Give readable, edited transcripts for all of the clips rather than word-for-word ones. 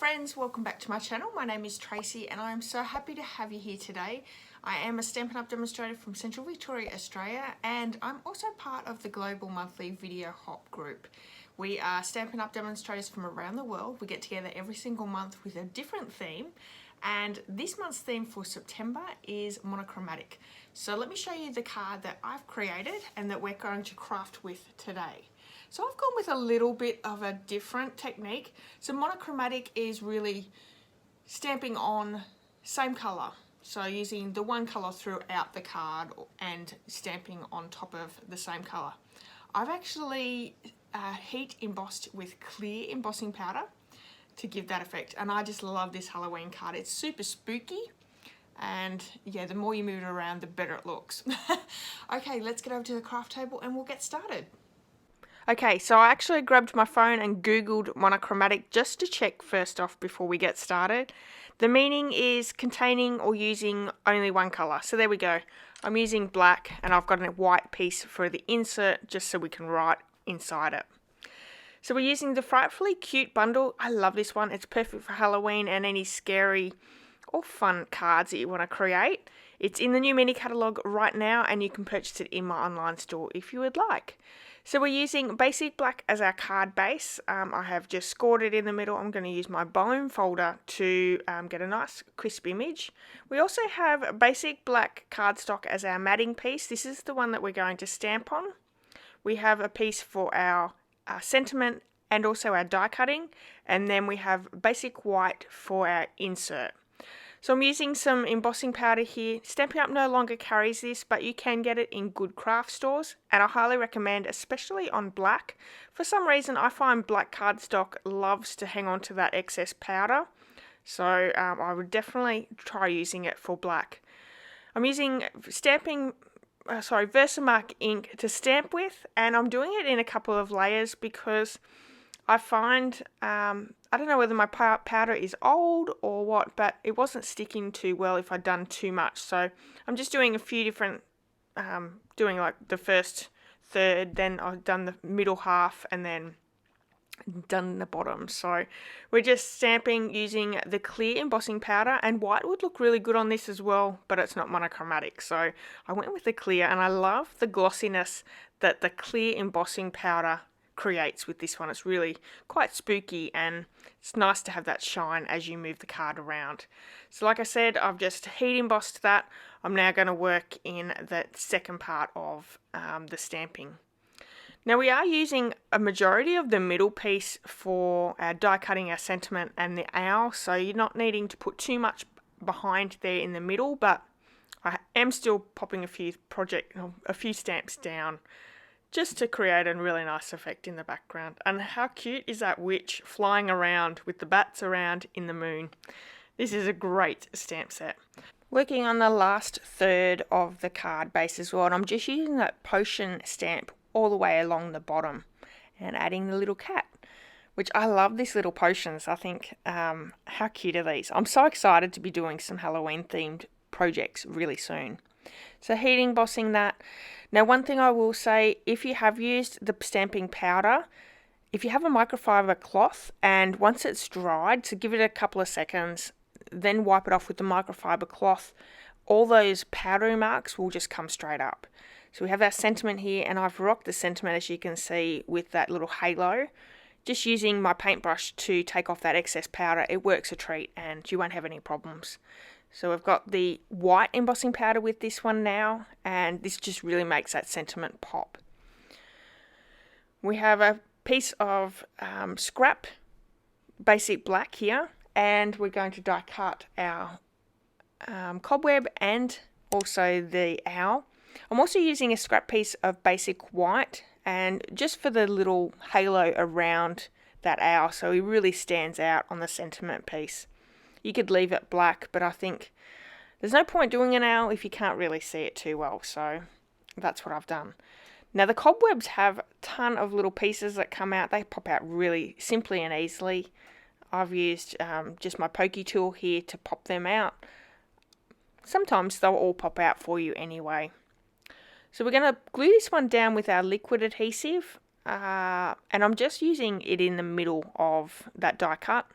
friends, welcome back to my channel. My name is Tracy and I am so happy to have you here today. I am a Stampin' Up demonstrator from Central Victoria, Australia, and I'm also part of the global monthly video hop group. We are Stampin' Up demonstrators from around the world. We get together every single month with a different theme, and this month's theme for September is Monochromatic. So let me show you the card that I've created and that we're going to craft with today. So I've gone with a little bit of a different technique. So monochromatic is really stamping on same colour. So using the one colour throughout the card and stamping on top of the same colour. I've actually heat embossed with clear embossing powder to give that effect. And I just love this Halloween card. It's super spooky. And yeah, the more you move it around, the better it looks. Okay, let's get over to the craft table and we'll get started. Okay, so I actually grabbed my phone and Googled monochromatic just to check first off before we get started. The meaning is containing or using only one colour. So there we go. I'm using black and I've got a white piece for the insert just so we can write inside it. So we're using the Frightfully Cute bundle. I love this one. It's perfect for Halloween and any scary or fun cards that you want to create. It's in the new mini catalogue right now and you can purchase it in my online store if you would like. So we're using basic black as our card base. I have just scored it in the middle. I'm going to use my bone folder to get a nice crisp image. We also have basic black cardstock as our matting piece. This is the one that we're going to stamp on. We have a piece for our sentiment and also our die cutting, and then we have basic white for our insert. So I'm using some embossing powder here. Stampin' Up no longer carries this, but you can get it in good craft stores, and I highly recommend, especially on black. For some reason, I find black cardstock loves to hang on to that excess powder, so I would definitely try using it for black. I'm using 𝒕𝒉𝒐𝒅𝒆 ink to stamp with, and I'm doing it in a couple of layers because I find, I don't know whether my powder is old or what, but it wasn't sticking too well if I'd done too much. So I'm just doing a few different, doing like the first third, then I've done the middle half, and then done the bottom. So we're just stamping using the clear embossing powder, and white would look really good on this as well, but it's not monochromatic. So I went with the clear, and I love the glossiness that the clear embossing powder creates with this one. It's really quite spooky and it's nice to have that shine as you move the card around. So like I said, I've just heat embossed that. I'm now going to work in the second part of the stamping. Now we are using a majority of the middle piece for our die cutting, our sentiment and the owl, so you're not needing to put too much behind there in the middle, but I am still popping a few stamps down just to create a really nice effect in the background. And how cute is that witch flying around with the bats around in the moon? This is a great stamp set. Working on the last third of the card base as well, and I'm just using that potion stamp all the way along the bottom and adding the little cat, which I love these little potions. I think, how cute are these? I'm so excited to be doing some Halloween themed projects really soon. So heat embossing that. Now one thing I will say, if you have used the stamping powder, if you have a microfiber cloth and once it's dried, so give it a couple of seconds, then wipe it off with the microfiber cloth, all those powdery marks will just come straight up. So we have our sentiment here, and I've rocked the sentiment as you can see with that little halo. Just using my paintbrush to take off that excess powder, it works a treat and you won't have any problems. So we've got the white embossing powder with this one now, and this just really makes that sentiment pop. We have a piece of scrap basic black here, and we're going to die cut our cobweb and also the owl. I'm also using a scrap piece of basic white, and just for the little halo around that owl, so he really stands out on the sentiment piece. You could leave it black, but I think there's no point doing an owl if you can't really see it too well, so that's what I've done. Now the cobwebs have a ton of little pieces that come out. They pop out really simply and easily. I've used just my pokey tool here to pop them out. Sometimes they'll all pop out for you anyway. So we're going to glue this one down with our liquid adhesive, and I'm just using it in the middle of that die cut.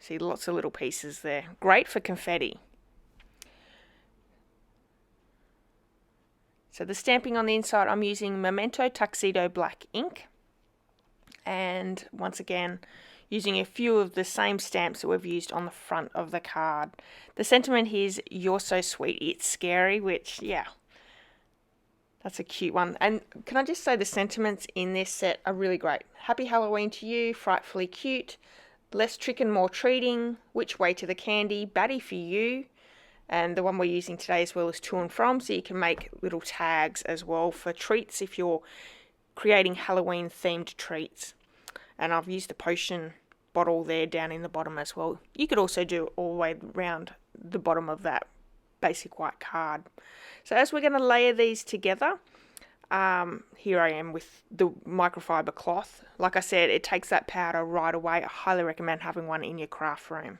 See lots of little pieces there. Great for confetti. So the stamping on the inside, I'm using Memento Tuxedo black ink. And once again, using a few of the same stamps that we've used on the front of the card. The sentiment here is, "You're so sweet, it's scary," which, yeah, that's a cute one. And can I just say the sentiments in this set are really great. Happy Halloween to you, frightfully cute, less trick and more treating, which way to the candy, batty for you. And the one we're using today as well is to and from, so you can make little tags as well for treats if you're creating Halloween themed treats. And I've used the potion bottle there down in the bottom as well. You could also do it all the way around the bottom of that basic white card. So as we're going to layer these together, here I am with the microfiber cloth. Like I said, it takes that powder right away. I highly recommend having one in your craft room.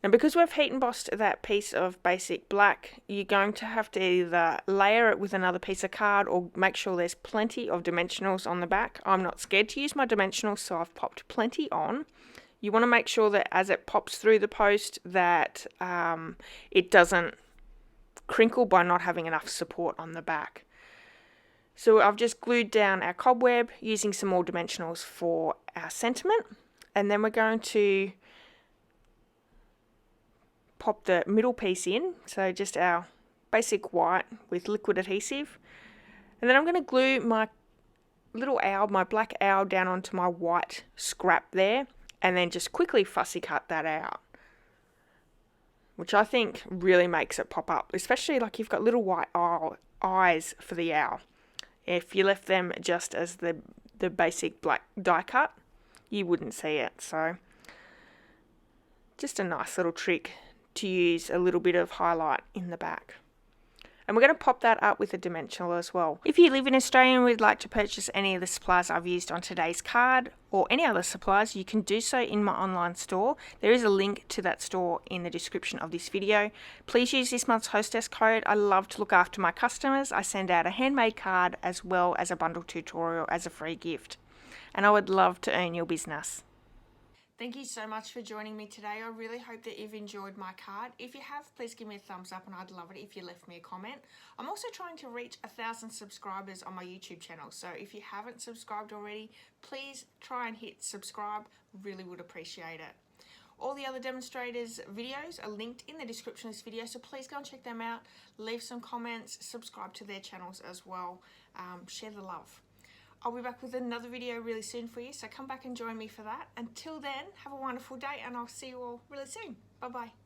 And because we've heat embossed that piece of basic black, you're going to have to either layer it with another piece of card or make sure there's plenty of dimensionals on the back. I'm not scared to use my dimensionals, so I've popped plenty on. You want to make sure that as it pops through the post that it doesn't crinkle by not having enough support on the back. So I've just glued down our cobweb using some more dimensionals for our sentiment. And then we're going to pop the middle piece in, so just our basic white with liquid adhesive, and then I'm going to glue my little owl, my black owl, down onto my white scrap there, and then just quickly fussy cut that out, which I think really makes it pop up, especially like you've got little white eyes for the owl. If you left them just as the basic black die cut, you wouldn't see it. So just a nice little trick to use a little bit of highlight in the back. And we're going to pop that up with a dimensional as well. If you live in Australia and would like to purchase any of the supplies I've used on today's card or any other supplies, you can do so in my online store. There is a link to that store in the description of this video. Please use this month's hostess code. I love to look after my customers. I send out a handmade card as well as a bundle tutorial as a free gift. And I would love to earn your business. Thank you so much for joining me today. I really hope that you've enjoyed my card. If you have, please give me a thumbs up, and I'd love it if you left me a comment. I'm also trying to reach 1,000 subscribers on my YouTube channel, so if you haven't subscribed already, please try and hit subscribe. Really would appreciate it. All the other demonstrators' videos are linked in the description of this video, so please go and check them out. Leave some comments, subscribe to their channels as well. Share the love. I'll be back with another video really soon for you, so come back and join me for that. Until then, have a wonderful day, and I'll see you all really soon. Bye-bye.